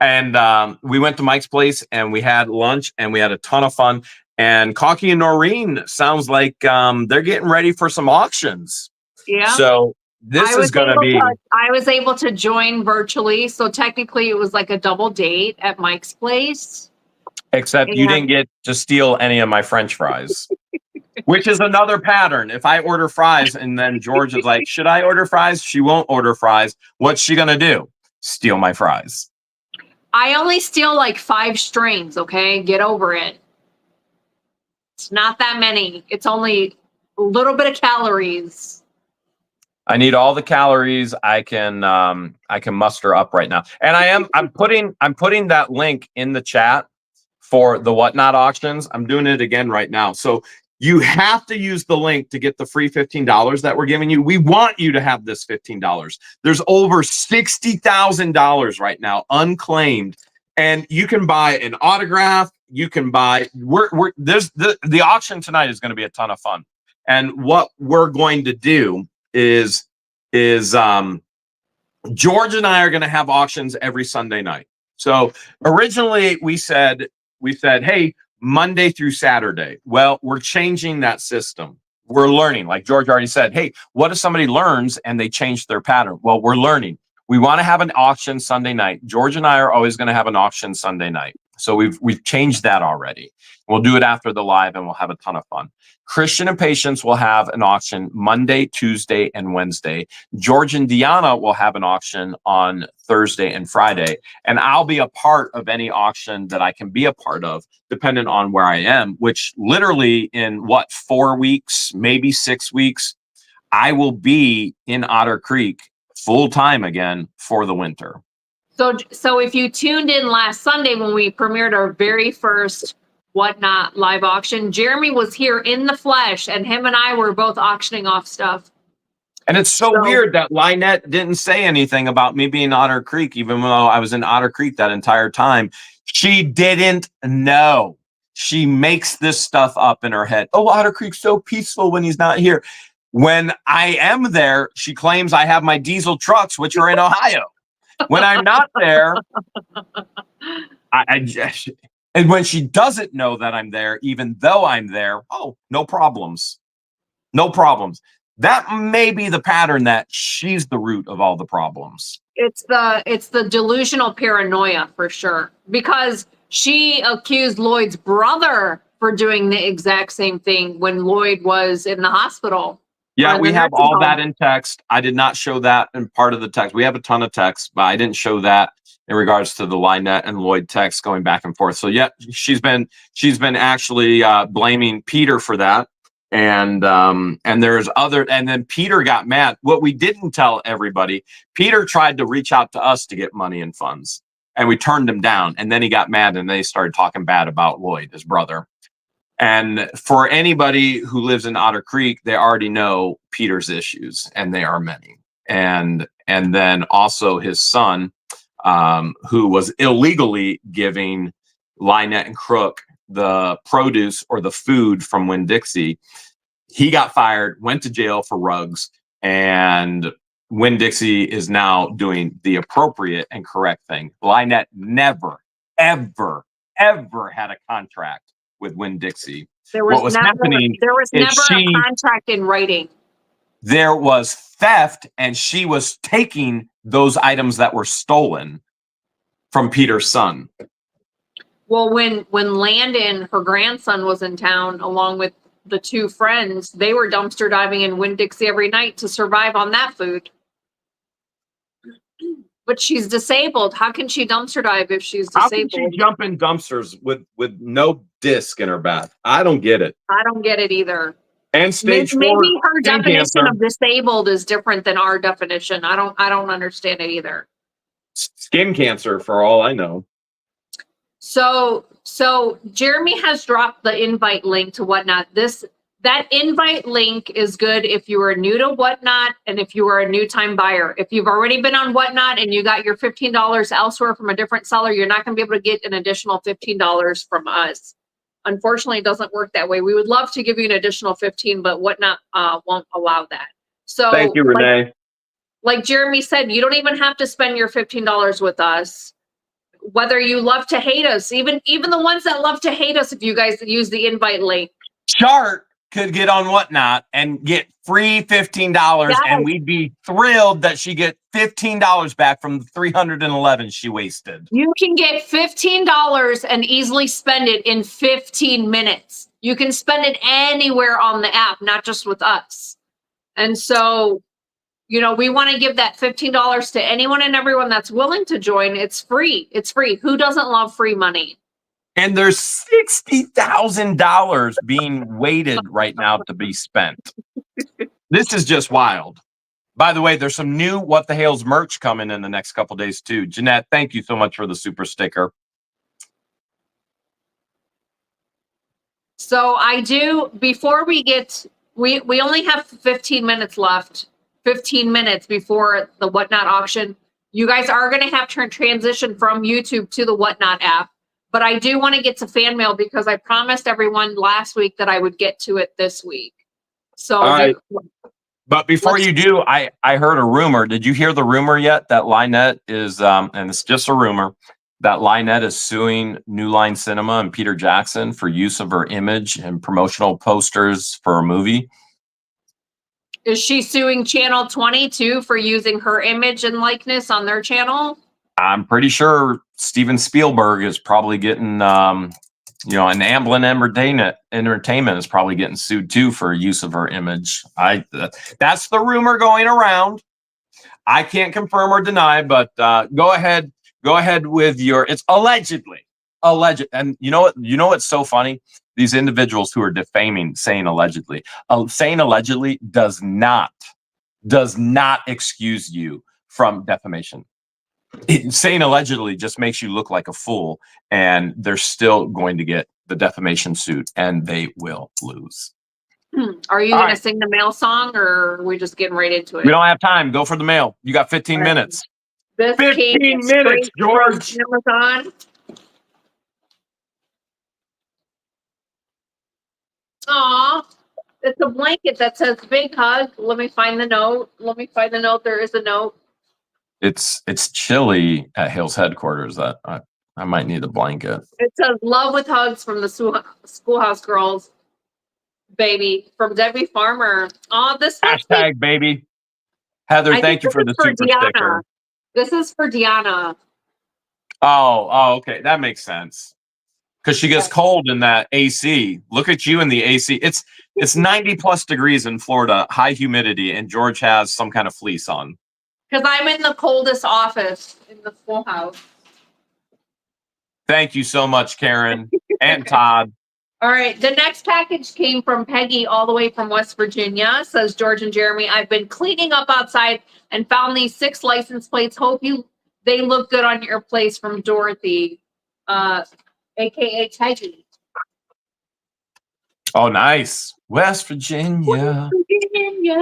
and we went to Mike's place and we had lunch and we had a ton of fun. And Conky and Noreen sounds like they're getting ready for some auctions. Yeah. So this is going to be. I was able to join virtually, so technically it was like a double date at Mike's place. Except you didn't get to steal any of my French fries, which is another pattern. If I order fries and then George is like, "Should I order fries?" She won't order fries. What's she gonna do? Steal my fries. I only steal like 5 strains. Okay, get over it. It's not that many. It's only a little bit of calories. I need all the calories I can muster up right now. And I'm putting that link in the chat for the whatnot auctions. I'm doing it again right now. So you have to use the link to get the free $15 that we're giving you. We want you to have this $15. There's over $60,000 right now unclaimed, and you can buy an autograph. You can buy. The auction tonight is going to be a ton of fun. And what we're going to do is George and I are going to have auctions every Sunday night. So originally we said, hey, Monday through Saturday. Well, we're changing that system. We're learning. Like George already said, hey, what if somebody learns and they change their pattern? Well, we're learning. We want to have an auction Sunday night. George and I are always going to have an auction Sunday night. So we've changed that already. We'll do it after the live and we'll have a ton of fun. Christian and Patience will have an auction Monday, Tuesday, and Wednesday. George and Deanna will have an auction on Thursday and Friday. And I'll be a part of any auction that I can be a part of, depending on where I am, which literally in 4 weeks, maybe 6 weeks, I will be in Otter Creek full time again for the winter. So if you tuned in last Sunday when we premiered our very first Whatnot live auction, Jeremy was here in the flesh, and him and I were both auctioning off stuff. And it's so weird that Lynette didn't say anything about me being Otter Creek, even though I was in Otter Creek that entire time. She didn't know. She makes this stuff up in her head. Oh, Otter Creek's so peaceful when he's not here. When I am there, she claims I have my diesel trucks, which are in Ohio. When I'm not there, and when she doesn't know that I'm there, even though I'm there, oh, no problems. No problems. That may be the pattern that she's the root of all the problems. It's the delusional paranoia for sure, because she accused Lloyd's brother for doing the exact same thing when Lloyd was in the hospital. Yeah, we have all that in text. I did not show that in part of the text. We have a ton of text, but I didn't show that in regards to the Lynette and Lloyd text going back and forth. So yeah, she's been actually blaming Peter for that. And there's other, and then Peter got mad. What we didn't tell everybody, Peter tried to reach out to us to get money and funds, and we turned him down. And then he got mad and they started talking bad about Lloyd, his brother. And for anybody who lives in Otter Creek, they already know Peter's issues, and they are many. And then also his son, who was illegally giving Lynette and Crook the produce or the food from Winn-Dixie. He got fired, went to jail for rugs, and Winn-Dixie is now doing the appropriate and correct thing. Lynette never, ever, ever had a contract with Winn-Dixie. There was never a contract in writing. There was theft, and she was taking those items that were stolen from Peter's son. Well, when Landon, her grandson, was in town along with the two friends, they were dumpster diving in Winn-Dixie every night to survive on that food. But she's disabled. How can she dumpster dive if she's disabled? How can she jump in dumpsters with no disc in her back? I don't get it. I don't get it either. And stage 4. Maybe her definition of disabled is different than our definition. I don't understand it either. Skin cancer, for all I know. So Jeremy has dropped the invite link to Whatnot. That invite link is good if you are new to Whatnot and if you are a new time buyer. If you've already been on Whatnot and you got your $15 elsewhere from a different seller, you're not going to be able to get an additional $15 from us. Unfortunately, it doesn't work that way. We would love to give you an additional 15, but Whatnot won't allow that. So thank you, Renee. Like Jeremy said, you don't even have to spend your $15 with us. Whether you love to hate us, even the ones that love to hate us, if you guys use the invite link. Chart could get on Whatnot and get free $15, yes. And we'd be thrilled that she get $15 back from the $311 she wasted. You can get $15 and easily spend it in 15 minutes. You can spend it anywhere on the app, not just with us. And so, we want to give that $15 to anyone and everyone that's willing to join. It's free. It's free. Who doesn't love free money? And there's $60,000 being waited right now to be spent. This is just wild. By the way, there's some new What the Hale's merch coming in the next couple days too. Jeanette, thank you so much for the super sticker. So before we get, we only have 15 minutes left. 15 minutes before the Whatnot auction. You guys are going to have to transition from YouTube to the Whatnot app. But I do want to get to fan mail because I promised everyone last week that I would get to it this week. So, all right. But before you do, I heard a rumor. Did you hear the rumor yet that Lynette is, and it's just a rumor, that Lynette is suing New Line Cinema and Peter Jackson for use of her image and promotional posters for a movie. Is she suing Channel 22 for using her image and likeness on their channel? I'm pretty sure Steven Spielberg is probably getting, and Amblin Entertainment is probably getting sued too for use of her image. That's the rumor going around. I can't confirm or deny, but go ahead with your. It's allegedly alleged, and you know what? You know what's so funny? These individuals who are defaming, saying allegedly does not excuse you from defamation. Saying allegedly just makes you look like a fool, and they're still going to get the defamation suit, and they will lose. Are you going to sing the mail song, or are we just getting right into it? We don't have time. Go for the mail. You got 15 minutes. This 15 minutes, George. Amazon. Aw, it's a blanket that says big hug. Let me find the note. There is a note. It's chilly at Hale's headquarters. That I might need a blanket. It says love with hugs from the Schoolhouse Girls. Baby, from Debbie Farmer. Oh, this hashtag baby. Heather, thank you for the super sticker. This is for Deanna. Oh, okay. That makes sense. Because she gets cold in that AC. Look at you in the AC. It's 90 plus degrees in Florida, high humidity, and George has some kind of fleece on. Because I'm in the coldest office in the schoolhouse. Thank you so much, Karen and Todd. All right. The next package came from Peggy all the way from West Virginia. Says George and Jeremy, I've been cleaning up outside and found these 6 license plates. Hope they look good on your place, from Dorothy, aka Peggy. Oh, nice. West Virginia.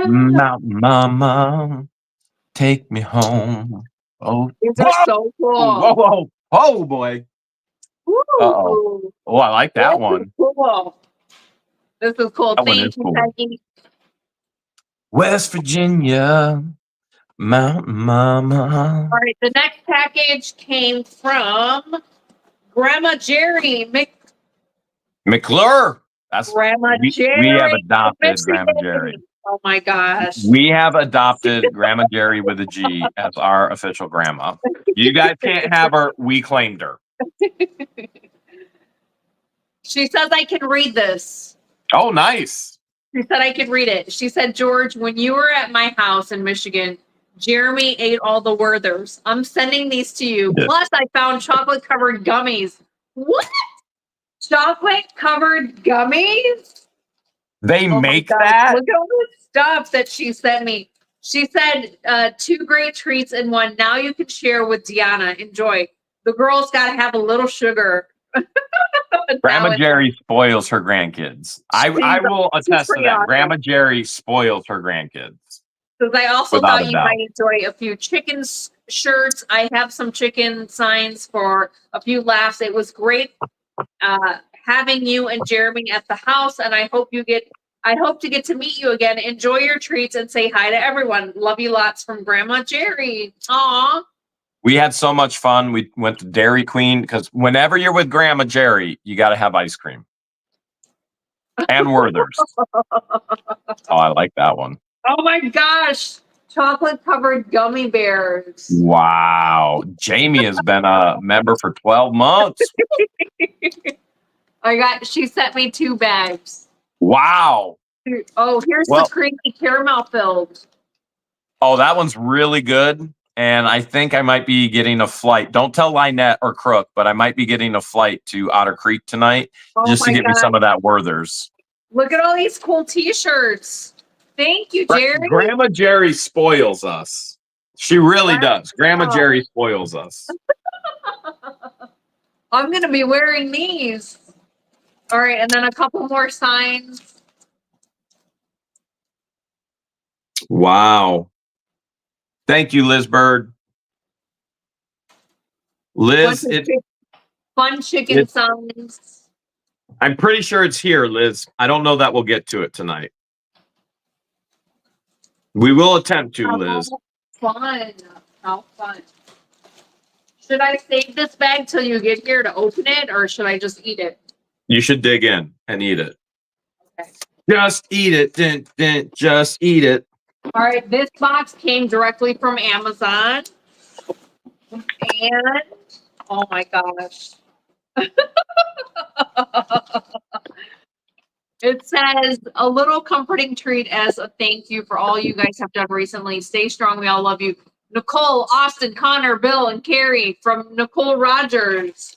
Mountain Mama, take me home. Oh, these are so cool. Whoa. Oh, boy. Uh-oh. Oh, I like that one. Cool. This is cool. Thank you, Peggy. West Virginia, Mountain Mama. All right, the next package came from Grandma Jerry McClure. That's Grandma Jerry. We have adopted Grandma Jerry. Oh my gosh. We have adopted Grandma Jerry with a G as our official grandma. You guys can't have her. We claimed her. She says I can read this. Oh, nice. She said I could read it. She said, George, when you were at my house in Michigan, Jeremy ate all the Werthers. I'm sending these to you. Yes. Plus, I found chocolate-covered gummies. What? Chocolate-covered gummies? They make that? Look at all the stuff that she sent me. She said, 2 great treats in one. Now you can share with Deanna. Enjoy. The girl's got to have a little sugar. Grandma Jerry spoils her grandkids. I will attest to that. Awesome. Grandma Jerry spoils her grandkids. Because I also thought you might enjoy a few chicken shirts. I have some chicken signs for a few laughs. It was great having you and Jeremy at the house, and I hope to get to meet you again. Enjoy your treats and say hi to everyone. Love you lots, from Grandma Jerry. Aw. We had so much fun. We went to Dairy Queen, because whenever you're with Grandma Jerry, you got to have ice cream. And Werther's. Oh, I like that one. Oh my gosh. Chocolate-covered gummy bears. Wow. Jamie has been a member for 12 months. She sent me 2 bags. Wow. Oh, here's the creamy caramel filled. Oh, that one's really good. And I think I might be getting a flight. Don't tell Lynette or Crook, but I might be getting a flight to Otter Creek tonight just to get me some of that Werther's. Look at all these cool T-shirts. Thank you, Jerry. Grandma Jerry spoils us. She really does. Grandma Jerry spoils us. I'm going to be wearing these. All right, and then a couple more signs. Wow. Thank you, Liz Bird. Liz, fun chicken signs. I'm pretty sure it's here, Liz. I don't know that we'll get to it tonight. We will attempt to, Liz. Fun. How fun. Should I save this bag till you get here to open it, or should I just eat it? You should dig in and eat it. Okay. Just eat it. Just eat it. All right, this box came directly from Amazon. And, oh my gosh. It says, a little comforting treat as a thank you for all you guys have done recently. Stay strong. We all love you. Nicole, Austin, Connor, Bill, and Carrie from Nicole Rogers.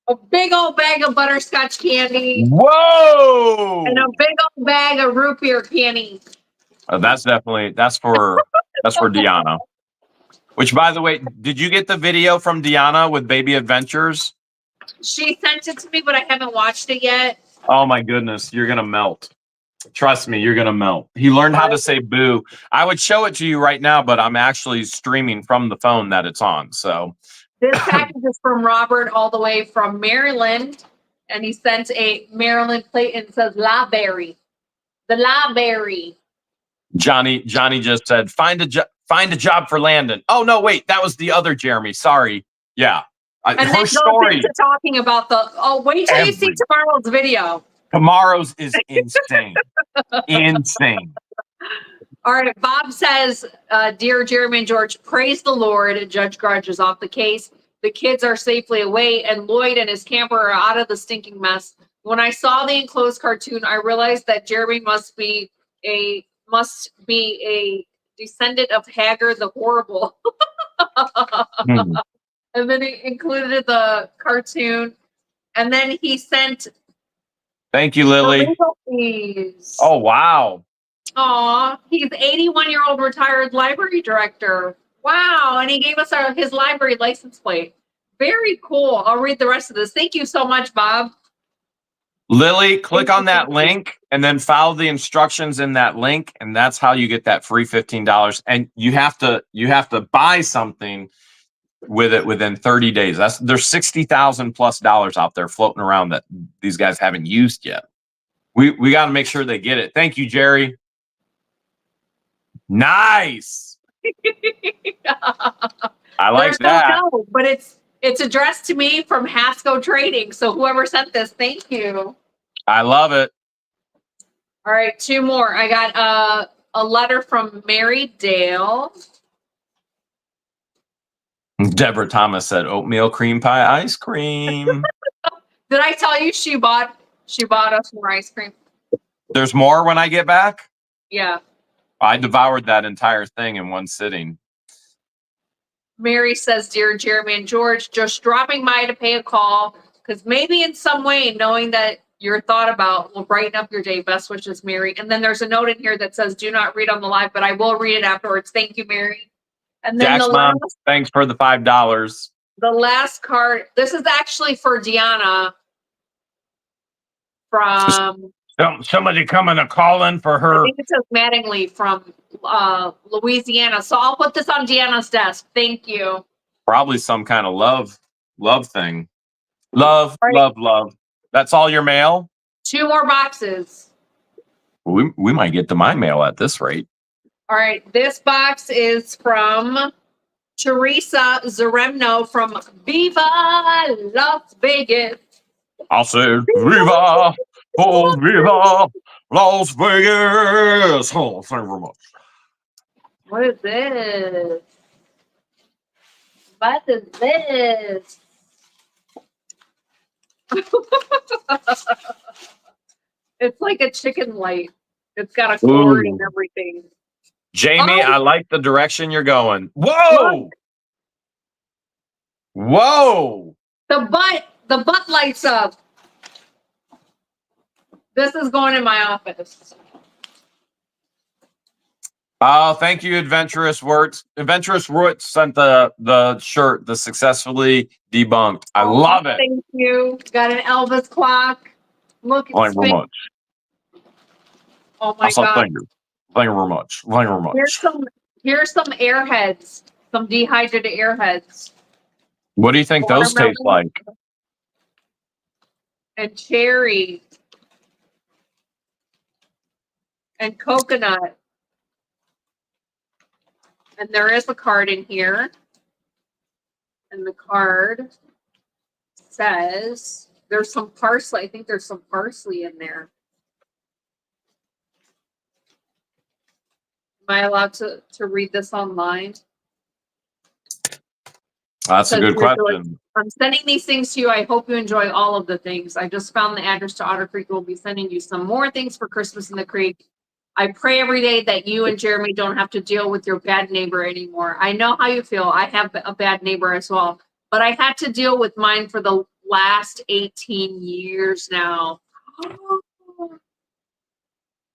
A big old bag of butterscotch candy. Whoa! And a big old bag of root beer candy. That's for Deanna. Which, by the way, did you get the video from Deanna with Baby Adventures? She sent it to me, but I haven't watched it yet. Oh my goodness, you're gonna melt. Trust me, you're gonna melt. He learned how to say boo. I would show it to you right now, but I'm actually streaming from the phone that it's on. So This package is from Robert all the way from Maryland. And he sent a Maryland plate and it says La Berry. The La Berry. Johnny just said, find a job for Landon. Oh no, wait, that was the other Jeremy. Sorry. Yeah. And Her then goes story. into talking about wait till you see tomorrow's video. Tomorrow's is insane. Insane. All right. Bob says, dear Jeremy and George, praise the Lord. Judge Grudge is off the case. The kids are safely away, and Lloyd and his camper are out of the stinking mess. When I saw the enclosed cartoon, I realized that Jeremy must be a descendant of Hagar the Horrible. And then he included the cartoon, and then he sent. Thank you, Lily. Oh wow. Aw, he's 81-year-old retired library director. Wow, and he gave us his library license plate. Very cool. I'll read the rest of this. Thank you so much, Bob. Lily, click on that link and then follow the instructions in that link, and that's how you get that free $15. And you have to buy something with it within 30 days. There's $60,000+ out there floating around that these guys haven't used yet. We got to make sure they get it. Thank you, Jerry. Nice. I like that. No, but it's addressed to me from Hasco Trading. So whoever sent this, thank you. I love it. All right, two more. I got a letter from Mary Dale. Deborah Thomas said oatmeal cream pie ice cream. Did I tell you she bought us more ice cream? There's more when I get back? Yeah. I devoured that entire thing in one sitting. Mary says, dear Jeremy and George, just dropping by to pay a call because maybe in some way knowing that you're thought about will brighten up your day. Best wishes, Mary. And then there's a note in here that says, do not read on the live, but I will read it afterwards. Thank you, Mary. And then Jack's mom, thanks for the $5. The last card, this is actually for Deanna from... Somebody coming to call in for her. I think it says Mattingly from Louisiana. So I'll put this on Deanna's desk. Thank you. Probably some kind of love thing. Love. That's all your mail? 2 more boxes. We might get to my mail at this rate. All right. This box is from Teresa Zaremno from Viva Las Vegas. I said, Viva! Oh, Viva Las Vegas! Oh, thank you very much. What is this? What is this? It's like a chicken light. It's got a cord and everything. Jamie, I like the direction you're going. Whoa! Whoa! The butt lights up. This is going in my office. Oh, thank you, Adventurous Words. Adventurous Words sent the shirt, the successfully debunked. I love it. Thank you. Got an Elvis clock. Look, it's thank you very much. Oh my God. Thank you. Thank you very much. Thank you very much. Here's some airheads, some dehydrated airheads. What do you think those taste like? And cherry. And coconut. And there is a card in here. And the card says there's some parsley. I think there's some parsley in there. Am I allowed to read this online? That's a good question. I'm sending these things to you. I hope you enjoy all of the things. I just found the address to Otter Creek. We'll be sending you some more things for Christmas in the Creek. I pray every day that you and Jeremy don't have to deal with your bad neighbor anymore. I know how you feel. I have a bad neighbor as well, but I had to deal with mine for the last 18 years now.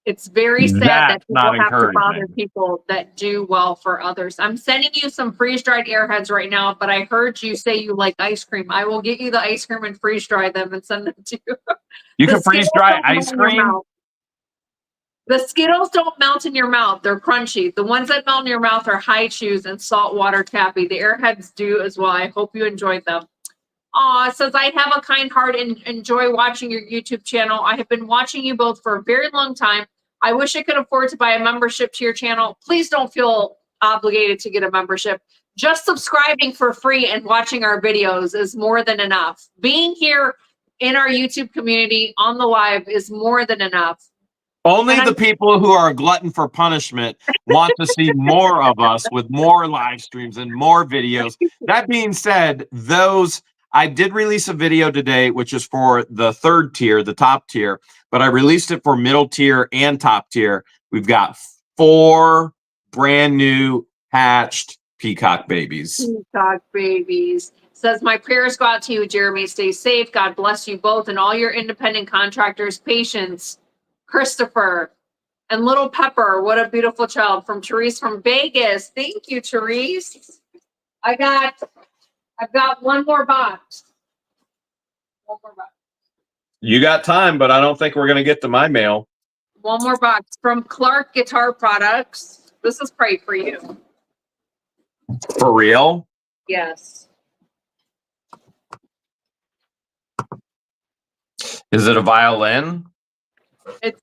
It's very sad that That's people not have to bother encouraging. people that do well for others. I'm sending you some freeze-dried airheads right now, but I heard you say you like ice cream. I will get you the ice cream and freeze-dry them and send them to you. You The can freeze Skittles dry don't melt ice in your cream? mouth. The Skittles don't melt in your mouth. They're crunchy. The ones that melt in your mouth are high chews and saltwater taffy. The airheads do as well. I hope you enjoyed them. It says, I have a kind heart and enjoy watching your YouTube channel. I have been watching you both for a very long time. I wish I could afford to buy a membership to your channel. Please don't feel obligated to get a membership. Just subscribing for free and watching our videos is more than enough. Being here in our YouTube community on the live is more than enough. Only And the people who are a glutton for punishment want to see more of us with more live streams and more videos. That being said, I did release a video today, which is for the third tier, the top tier, but I released it for middle tier and top tier. We've got 4 brand new hatched peacock babies. Peacock babies. Says, my prayers go out to you, Jeremy. Stay safe. God bless you both and all your independent contractors. Patience. Christopher and little Pepper. What a beautiful child. From Therese from Vegas. Thank you, Therese. I've got one more box. One more box. You got time, but I don't think we're going to get to my mail. One more box from Clark Guitar Products. This is great for you. For real? Yes. Is it a violin? It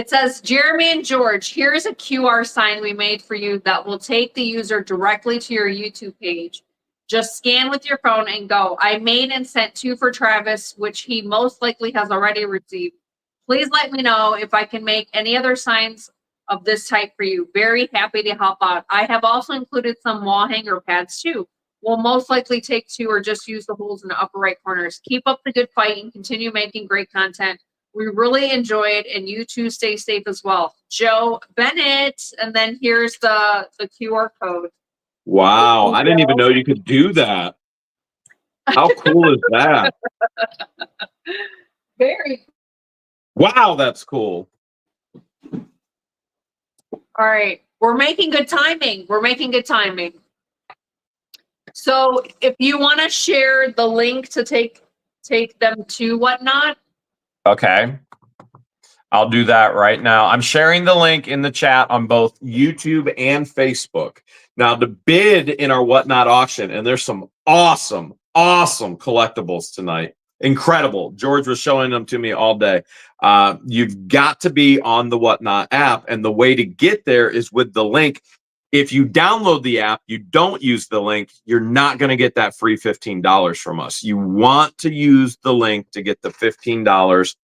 says, Jeremy and George, here's a QR sign we made for you that will take the user directly to your YouTube page. Just scan with your phone and go. I made and sent 2 for Travis, which he most likely has already received. Please let me know if I can make any other signs of this type for you. Very happy to help out. I have also included some wall hanger pads too. We'll most likely take 2 or just use the holes in the upper right corners. Keep up the good fight and continue making great content. We really enjoy it, and you too stay safe as well. Joe Bennett, and then here's the QR code. Wow, I didn't even know you could do that. How cool is that? Very. Wow, that's cool. All right, we're making good timing. We're making good timing. So if you want to share the link to take them to Whatnot. Okay. I'll do that right now. I'm sharing the link in the chat on both YouTube and Facebook. Now, to bid in our Whatnot auction, and there's some awesome collectibles tonight. Incredible. George was showing them to me all day. You've got to be on the Whatnot app, and the way to get there is with the link. If you download the app, you don't use the link, you're not going to get that free $15 from us. You want to use the link to get the $15,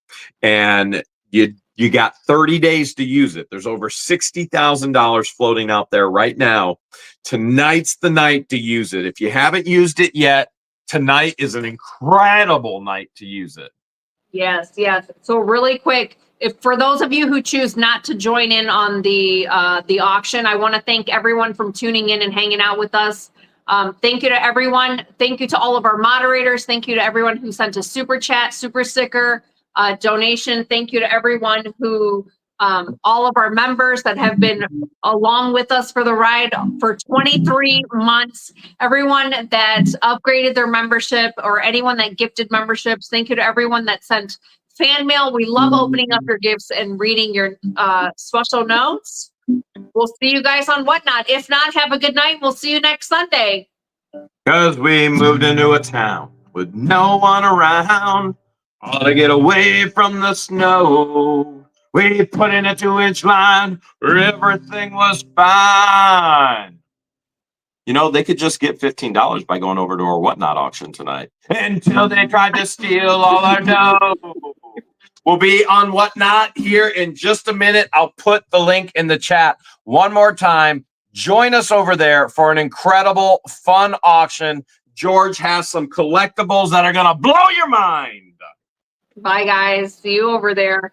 and you got 30 days to use it. There's over $60,000 floating out there right now. Tonight's the night to use it. If you haven't used it yet, tonight is an incredible night to use it. Yes. So really quick, if for those of you who choose not to join in on the auction, I want to thank everyone from tuning in and hanging out with us. Thank you to everyone. Thank you to all of our moderators. Thank you to everyone who sent a super chat, super sticker, donation. Thank you to everyone who, all of our members that have been along with us for the ride for 23 months. Everyone that upgraded their membership or anyone that gifted memberships. Thank you to everyone that sent fan mail. We love opening up your gifts and reading your special notes. We'll see you guys on Whatnot. If not, have a good night. We'll see you next Sunday. Because we moved into a town with no one around. All to get away from the snow. We put in a 2-inch line. Everything was fine. You know, they could just get $15 by going over to our Whatnot auction tonight. Until they tried to steal all our dough. We'll be on Whatnot here in just a minute. I'll put the link in the chat one more time. Join us over there for an incredible, fun auction. George has some collectibles that are going to blow your mind. Bye, guys. See you over there.